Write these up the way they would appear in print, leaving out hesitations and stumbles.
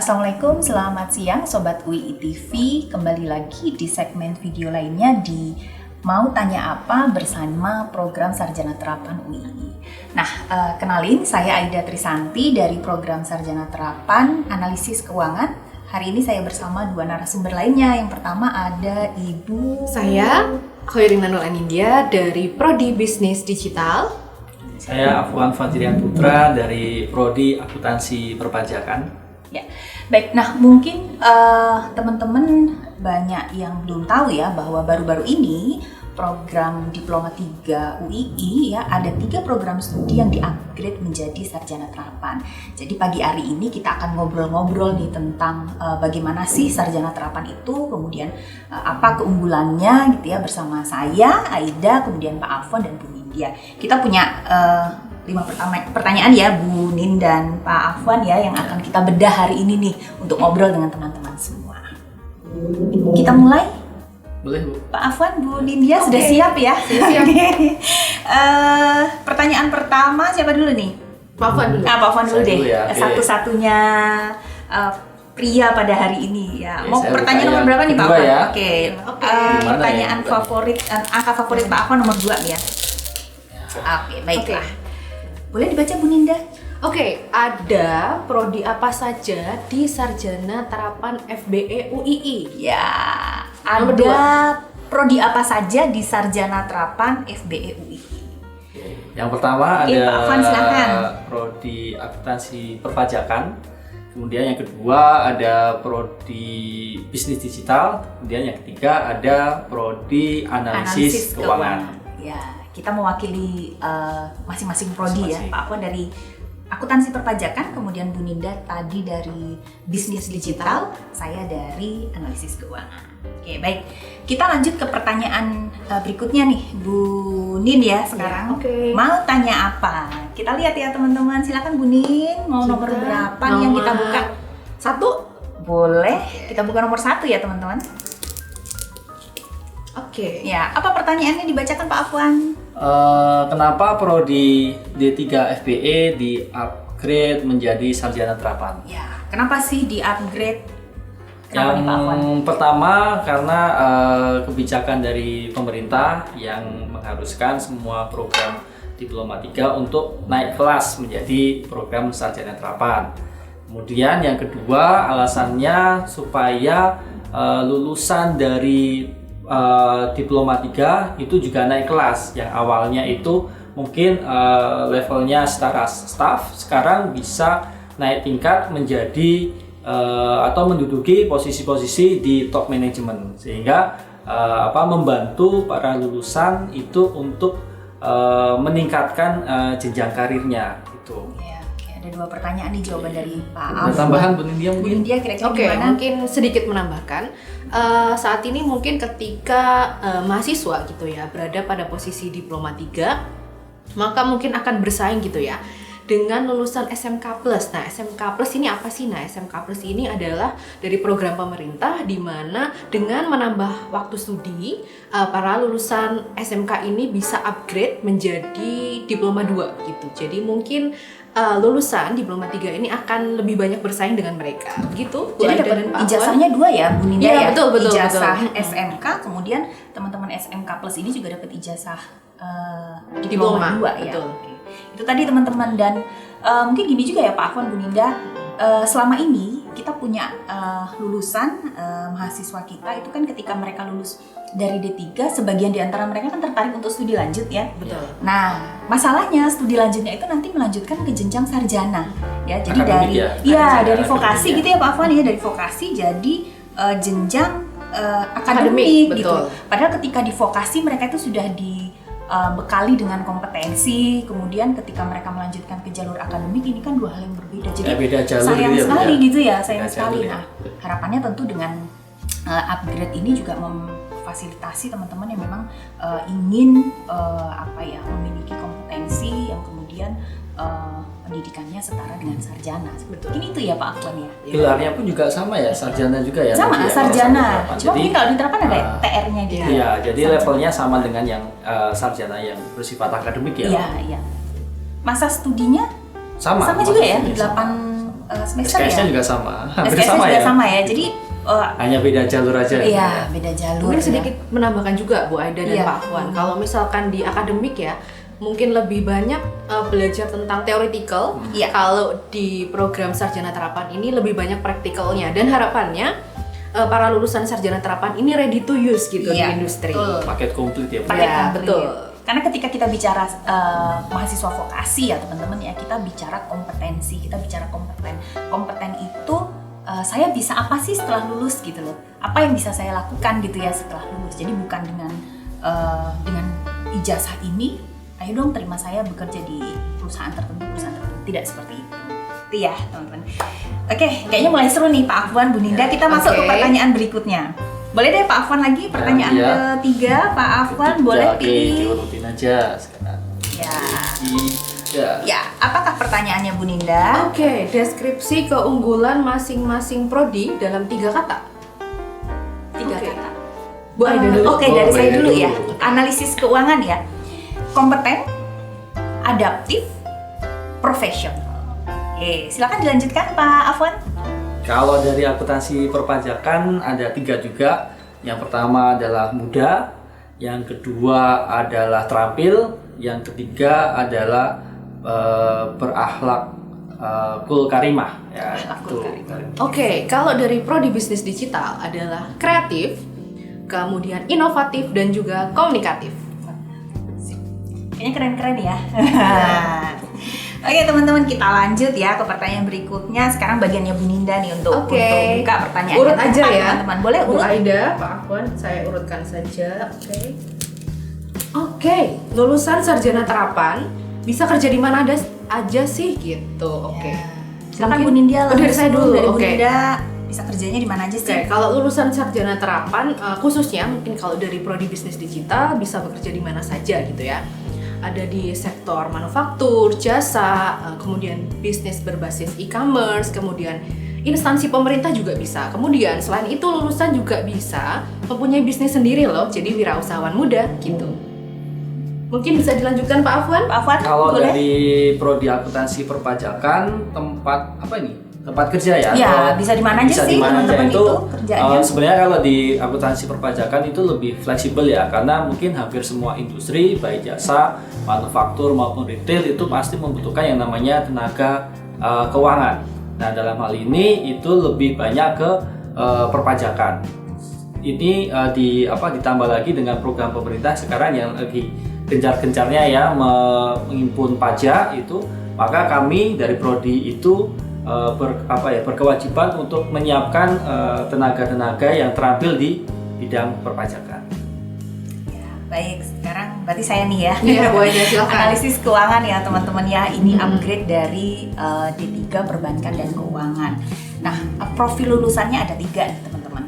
Assalamualaikum, selamat siang Sobat UII TV. Kembali lagi di segmen video lainnya di Mau Tanya Apa bersama program Sarjana Terapan UII. Nah, kenalin, saya Aida Trisanti dari program Sarjana Terapan Analisis Keuangan. Hari ini saya bersama dua narasumber lainnya. Yang pertama ada Ibu... Saya Khoirina Nur Anindya dari Prodi Bisnis Digital. Saya Afwan Fajrian Putra dari Prodi Akuntansi Perpajakan. Ya, baik. Nah, mungkin teman-teman banyak yang belum tahu ya bahwa baru-baru ini program Diploma 3 UII ya ada 3 program studi yang di-upgrade menjadi sarjana terapan. Jadi pagi hari ini kita akan ngobrol-ngobrol nih tentang bagaimana sih sarjana terapan itu, kemudian apa keunggulannya gitu ya bersama saya Aida, kemudian Pak Afwan dan Bu Nindya. Kita punya 5 pertanyaan ya Bu Nin dan Pak Afwan ya yang akan kita bedah hari ini nih untuk ngobrol dengan teman-teman semua. Kita mulai? Boleh Bu. Pak Afwan, Bu Nindya sudah siap ya? Siap. Pertanyaan pertama siapa dulu nih? Pak Afwan dulu. Pak Afwan dulu Saya deh. dulu ya, oke. Satu-satunya pria pada hari ini ya. Oke, Mau saya pertanyaan buka nomor yang berapa nih Pak kedua Afwan? ya. Oke. Gimana Pertanyaan ya? favorit, angka favorit Pak Afwan nomor 2 ya. Oke, baiklah. Boleh dibaca Bu Ninda? Oke, ada prodi apa saja di Sarjana Terapan FBE UII? Ya, Nomor ada prodi apa saja di Sarjana Terapan FBE UII? Yang pertama Oke, ada Pak Afwan, silakan. Prodi Akuntansi Perpajakan. Kemudian yang kedua ada Prodi Bisnis Digital. Kemudian yang ketiga ada Prodi Analisis Keuangan. Ya, kita mewakili masing-masing prodi ya. Masing-masing. Pak Afwan dari Akuntansi Perpajakan, kemudian Bu Ninda tadi dari Bisnis Digital, saya dari Analisis Keuangan. Oke, baik. Kita lanjut ke pertanyaan berikutnya nih, Bu Nin ya sekarang. Ya, oke. Mau tanya apa? Kita lihat ya teman-teman. Silakan Bu Nin, mau nomor berapa nih yang kita buka? 1. Boleh. Kita buka nomor 1 ya teman-teman. Oke. Ya, apa pertanyaannya dibacakan Pak Afwan? Kenapa Prodi D3 FBE di-upgrade menjadi Sarjana Terapan? Ya, kenapa sih di-upgrade? Kenapa Yang nih Pak Afwan? pertama karena kebijakan dari pemerintah yang mengharuskan semua program Diploma 3 untuk naik kelas menjadi program Sarjana Terapan. Kemudian yang kedua alasannya supaya lulusan dari Diploma 3 itu juga naik kelas. Yang awalnya itu mungkin levelnya setara staff, sekarang bisa naik tingkat menjadi atau menduduki posisi-posisi di top manajemen, sehingga membantu para lulusan itu untuk meningkatkan jenjang karirnya gitu. Ya, oke, ada 2 pertanyaan nih jawaban dari Pak Ada Afwan. tambahan Bu Nindya Bu mungkin? Nindya kira-kira Oke, gimana? mungkin sedikit menambahkan. Saat ini mungkin ketika mahasiswa gitu ya berada pada posisi Diploma 3, maka mungkin akan bersaing gitu ya dengan lulusan SMK Plus. Nah, SMK Plus ini apa sih? Nah, SMK Plus ini adalah dari program pemerintah di mana dengan menambah waktu studi, para lulusan SMK ini bisa upgrade menjadi Diploma 2 gitu. Jadi mungkin lulusan Diploma 3 ini akan lebih banyak bersaing dengan mereka. Gitu. Bu Jadi Aida dapat dan Pak Afwan. ijazahnya 2 ya Bu Ninda Iya, ya? betul. Ijazah SMK, kemudian teman-teman SMK Plus ini juga dapat ijazah Diploma 2 ya. betul. Oke. Itu tadi teman-teman, dan mungkin gini juga ya Pak Afwan, Bu Ninda, selama ini kita punya lulusan mahasiswa kita itu kan ketika mereka lulus dari D3, sebagian di antara mereka kan tertarik untuk studi lanjut ya. Betul. Nah, masalahnya studi lanjutnya itu nanti melanjutkan ke jenjang sarjana ya. Jadi Akademik dari ya? dari Akademik vokasi ya? gitu ya Pak Afwan ya, dari vokasi jadi jenjang Akademik, akademik gitu. betul. Padahal ketika di vokasi mereka itu sudah dibekali dengan kompetensi, kemudian ketika mereka melanjutkan ke jalur akademik ini kan 2 hal yang berbeda. Jadi Beda jalur sayang gitu ya, Bu, sekali ya? gitu ya, sayang Beda sekali. jalur ya. Nah, harapannya tentu dengan upgrade ini juga memfasilitasi teman-teman yang memang ingin memiliki kompetensi yang kemudian pendidikannya setara dengan sarjana. Betul. Ini itu ya Pak Afwan ya. Gelarnya pun juga sama ya, sarjana juga ya? Sama, nanti ya, sarjana. kalau Cuma mungkin kalau diterapkan ada ah, TR-nya gitu. Iya, jadi Sarjana. levelnya sama dengan yang sarjana yang bersifat akademik ya? Iya, iya. Masa studinya Sama juga ya, maksudnya 8 semester ya. SKS-nya juga sama, hampir SKS-nya sama juga ya. sama ya. Jadi Hanya beda jalur aja. iya, beda jalur. Mungkin ya. sedikit menambahkan juga Bu Aida dan Iya. Pak Afwan. Kalau misalkan di akademik ya, mungkin lebih banyak belajar tentang theoretical. Iya. Kalau di program sarjana terapan ini lebih banyak praktikalnya, dan harapannya para lulusan sarjana terapan ini ready to use gitu Iya, di industri. betul. Paket komplit ya, Bu. Paket Ya, komplit. betul. Karena ketika kita bicara mahasiswa vokasi ya teman-teman ya, kita bicara kompetensi, kita bicara kompeten. Kompeten itu saya bisa apa sih setelah lulus gitu loh? Apa yang bisa saya lakukan gitu ya setelah lulus? Jadi bukan dengan ijazah ini, ayo dong terima saya bekerja di perusahaan tertentu, tidak seperti itu. Itu ya teman-teman. Oke, kayaknya mulai seru nih Pak Afwan, Bu Ninda. Kita masuk ke Oke. pertanyaan berikutnya. Boleh deh Pak Afwan lagi pertanyaan Iya. ketiga, Pak Afwan Ketiga, boleh oke, pilih. diurutin aja sekarang. Ya. Tiga. Ya, apakah pertanyaannya Bu Ninda? Oke, deskripsi keunggulan masing-masing prodi dalam 3 kata. 3 Oke. kata. Bu Aida dulu. Oke, dari Oh, saya Aida dulu dulu. ya. Analisis keuangan ya. Kompeten, adaptif, profesional. Oke, silakan dilanjutkan Pak Afwan. Kalau dari akuntansi perpajakan ada 3 juga. Yang pertama adalah muda, yang kedua adalah terampil, yang ketiga adalah berakhlak kul karimah ya. Akhlakul Itu. karimah. Oke, kalau dari prodi bisnis digital adalah kreatif, kemudian inovatif dan juga komunikatif. Kayaknya keren-keren ya. Oke teman-teman, kita lanjut ya ke pertanyaan berikutnya. Sekarang bagiannya Bu Ninda nih untuk buka pertanyaan. Urut aja ya, teman-teman. Boleh Bu urut? Aida, Pak Afwan, saya urutkan saja. Oke, lulusan sarjana terapan bisa kerja di mana aja sih gitu. Oke. Silakan Bu Mungkin- Ninda. dari saya dulu, Dari Bu oke. Ninda bisa kerjanya di mana aja sih? Oke, kalau lulusan sarjana terapan khususnya mungkin kalau dari prodi bisnis digital bisa bekerja di mana saja gitu ya. Ada di sektor manufaktur, jasa, kemudian bisnis berbasis e-commerce, kemudian instansi pemerintah juga bisa. Kemudian selain itu lulusan juga bisa mempunyai bisnis sendiri loh, jadi wirausahawan muda gitu. Mungkin bisa dilanjutkan Pak Afwan? Pak Afwan, Kalau boleh? dari prodi akuntansi perpajakan, tempat apa ini? Tempat kerja ya? Ya, Atau bisa di mana aja bisa sih di mana aja teman-teman itu? itu kerjanya? Sebenarnya kalau di akuntansi perpajakan itu lebih fleksibel ya, karena mungkin hampir semua industri, baik jasa, manufaktur maupun retail itu pasti membutuhkan yang namanya tenaga keuangan. Nah, dalam hal ini itu lebih banyak ke perpajakan. Ini ditambah lagi dengan program pemerintah sekarang yang lagi gencar-gencarnya ya menghimpun pajak itu, maka kami dari prodi itu berkewajiban untuk menyiapkan tenaga-tenaga yang terampil di bidang perpajakan. Ya, baik, sekarang berarti saya nih ya. Iya, Bu Aida, silakan. Analisis keuangan ya teman-teman ya. Ini upgrade dari D3 Perbankan dan Keuangan. Nah, profil lulusannya ada 3 nih teman-teman.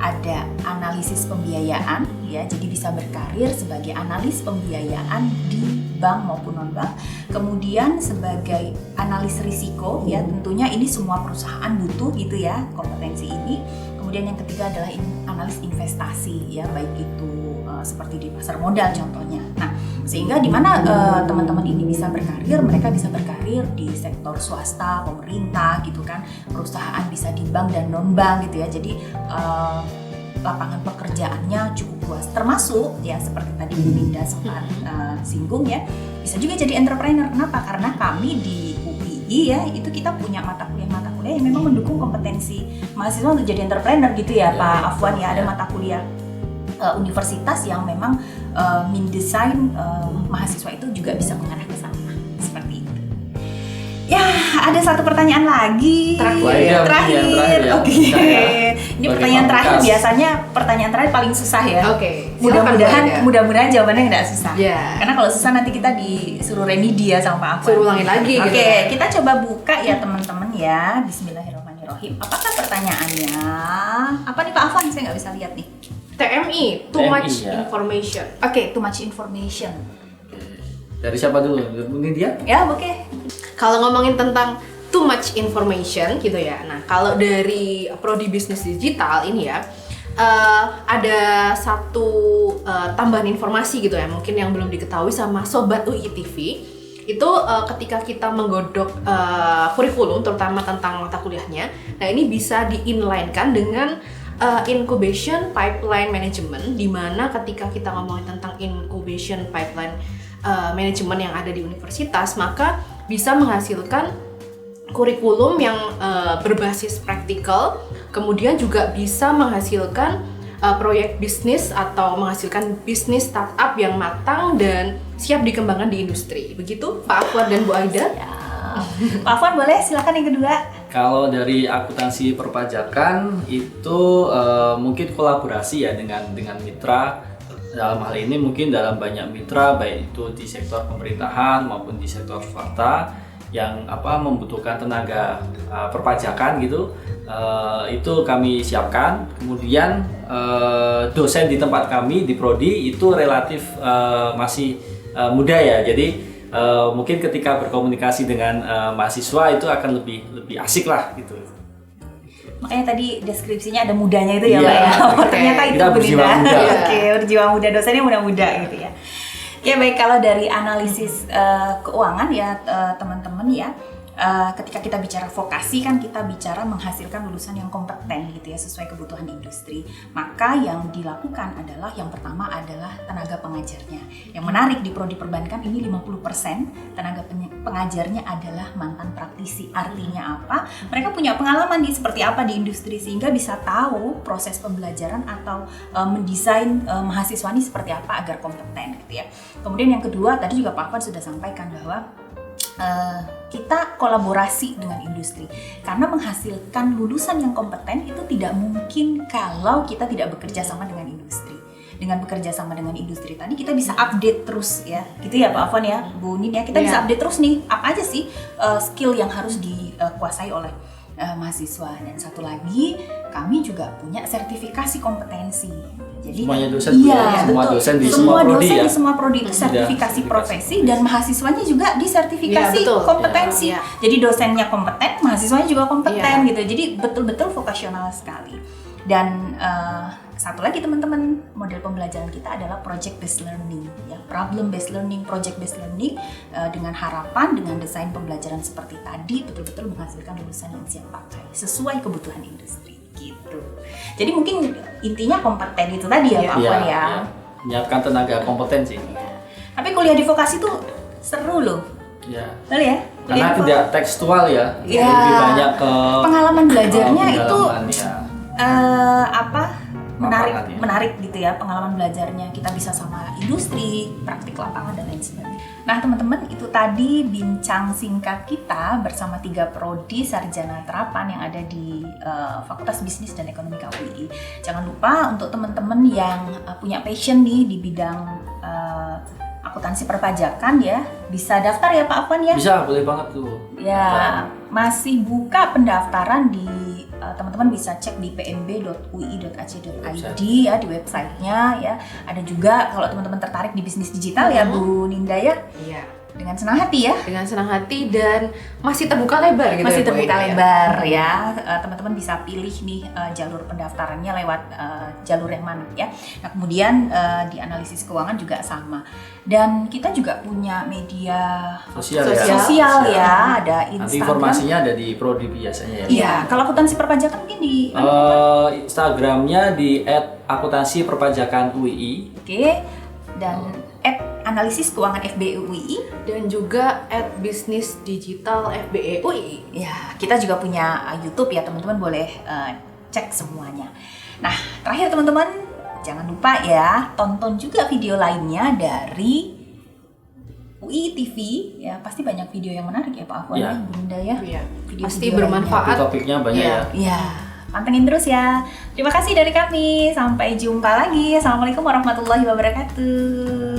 Ada analisis pembiayaan ya, jadi bisa berkarir sebagai analis pembiayaan di bank maupun non-bank. Kemudian sebagai analis risiko ya, tentunya ini semua perusahaan butuh gitu ya kompetensi ini. Kemudian yang ketiga adalah analis investasi ya, baik itu seperti di pasar modal contohnya. Nah, sehingga di mana teman-teman ini bisa berkarir, mereka bisa berkarir di sektor swasta, pemerintah gitu kan, perusahaan bisa di bank dan non-bank gitu ya. Jadi lapangan pekerjaannya cukup luas, termasuk ya seperti tadi Bu Ninda sempat singgung ya, bisa juga jadi entrepreneur. Kenapa? Karena kami di UII ya, itu kita punya mata kuliah yang memang mendukung kompetensi mahasiswa untuk jadi entrepreneur gitu ya, Pak Afwan ya. Ada mata kuliah universitas yang memang mendesain mahasiswa itu juga bisa mengarah ke sana seperti itu. Ya, ada satu pertanyaan lagi. Terakhir. Terakhir. Ya. Oke. Bisa ya. Ini Bagaimana pertanyaan terakhir, Kas? biasanya pertanyaan terakhir paling susah ya. Oke, silakan, Bu Aida. Mudah-mudahan jawabannya nggak susah. Ya. Karena kalau susah nanti kita disuruh remedi ya sama Pak Afwan. Suruh ulangin lagi Oke, gitu ya. kita coba buka ya teman-teman ya. Bismillahirrahmanirrahim. Apakah pertanyaannya? Apa nih Pak Afwan? Saya nggak bisa lihat nih. TMI, too TMI, much ya. information. Oke, too much information. Dari siapa dulu? Mungkin dia? Ya, oke. Kalau ngomongin tentang too much information gitu ya. Nah, kalau dari prodi bisnis digital ini ya, ada satu tambahan informasi gitu ya, mungkin yang belum diketahui sama Sobat UI TV. itu ketika kita menggodok kurikulum terutama tentang mata kuliahnya, nah ini bisa di-inline-kan dengan incubation pipeline management, di mana ketika kita ngomongin tentang incubation pipeline management yang ada di universitas, maka bisa menghasilkan kurikulum yang berbasis praktikal, kemudian juga bisa menghasilkan proyek bisnis atau menghasilkan bisnis startup yang matang dan siap dikembangkan di industri. Begitu Pak Afwan dan Bu Aida. Ya. Pak Afwan boleh silakan yang kedua. Kalau dari akuntansi perpajakan itu mungkin kolaborasi ya dengan mitra. Dalam hal ini mungkin dalam banyak mitra, baik itu di sektor pemerintahan maupun di sektor swasta yang membutuhkan tenaga perpajakan gitu, itu kami siapkan. Kemudian dosen di tempat kami di prodi itu relatif masih muda ya, jadi mungkin ketika berkomunikasi dengan mahasiswa itu akan lebih asik lah gitu. Makanya tadi deskripsinya ada mudanya itu ya, Mbak Iya, ya. Oh, ternyata itu kita berjiwa Linda. muda. Oke, berjiwa muda, dosennya muda-muda gitu ya. Ya baik, kalau dari analisis keuangan ya teman-teman ya, ketika kita bicara vokasi kan kita bicara menghasilkan lulusan yang kompeten gitu ya, sesuai kebutuhan industri. Maka yang dilakukan adalah yang pertama adalah tenaga pengajarnya. Yang menarik di prodi perbankan ini 50% tenaga pengajarnya adalah mantan praktisi. Artinya apa? Mereka punya pengalaman seperti apa di industri sehingga bisa tahu proses pembelajaran atau mendesain mahasiswa ini seperti apa agar kompeten gitu ya. Kemudian yang kedua tadi juga Pak Afwan sudah sampaikan bahwa kita kolaborasi dengan industri karena menghasilkan lulusan yang kompeten itu tidak mungkin kalau kita tidak bekerja sama dengan industri. Dengan bekerja sama dengan industri tadi kita bisa update terus ya, gitu ya Pak Afwan ya, Bu Nin ya, kita bisa update terus nih apa aja sih skill yang harus dikuasai oleh mahasiswa. Dan satu lagi kami juga punya sertifikasi kompetensi. Jadi semuanya dosen semua dosen di semua prodi dosen ya. di semua prodi itu sertifikasi profesi dan mahasiswanya juga disertifikasi kompetensi. Ya. Jadi dosennya kompeten, mahasiswanya juga kompeten gitu. Jadi betul-betul vokasional sekali. Dan satu lagi teman-teman, model pembelajaran kita adalah project based learning ya, problem based learning, project based learning, dengan harapan dengan desain pembelajaran seperti tadi betul-betul menghasilkan lulusan yang siap pakai sesuai kebutuhan industri gitu. Jadi mungkin intinya kompeten itu tadi ya Pak Afwan ya. Menyiapkan tenaga kompeten sih. Tapi kuliah di vokasi tuh seru loh. Ya. Betul ya? Karena tidak tekstual ya. Ya. Lebih banyak ke pengalaman belajarnya itu Lapangan, ya. menarik gitu ya, pengalaman belajarnya kita bisa sama industri, praktik lapangan dan lain sebagainya. Nah teman-teman, itu tadi bincang singkat kita bersama 3 prodi sarjana terapan yang ada di Fakultas Bisnis dan Ekonomika UII. Jangan lupa untuk teman-teman yang punya passion nih di bidang akuntansi perpajakan ya, bisa daftar ya Pak Afwan ya? Bisa, boleh banget tuh. Ya, masih buka pendaftaran di teman-teman bisa cek di pnb.ui.ac.id ya, di websitenya ya. Ada juga kalau teman-teman tertarik di bisnis digital ya Bu Ninda ya. Iya. Dengan senang hati ya. Dengan senang hati dan masih terbuka lebar gitu. Masih ya, terbuka Bu Aida, lebar ya. Teman-teman bisa pilih nih jalur pendaftarannya lewat jalur yang mana ya. Nah kemudian di analisis keuangan juga sama. Dan kita juga punya media sosial ya. Ada Instagram. Nanti informasinya ada di prodi biasanya ya. Iya, kalau akuntansi perpajakan mungkin di Instagramnya di @akuntansi_perpajakan_UII. Oke. Dan @analisis keuangan FBE UII dan juga @bisnisdigital FBE UII. ya, kita juga punya YouTube ya, teman-teman boleh cek semuanya. Nah terakhir teman-teman, jangan lupa ya tonton juga video lainnya dari UII TV ya, pasti banyak video yang menarik ya Pak Afwan Ya. Bunda ya. Iya. Video-video Pasti lainnya. bermanfaat. Topiknya banyak ya. Ya, pantengin terus ya. Terima kasih dari kami. Sampai jumpa lagi. Assalamualaikum warahmatullahi wabarakatuh.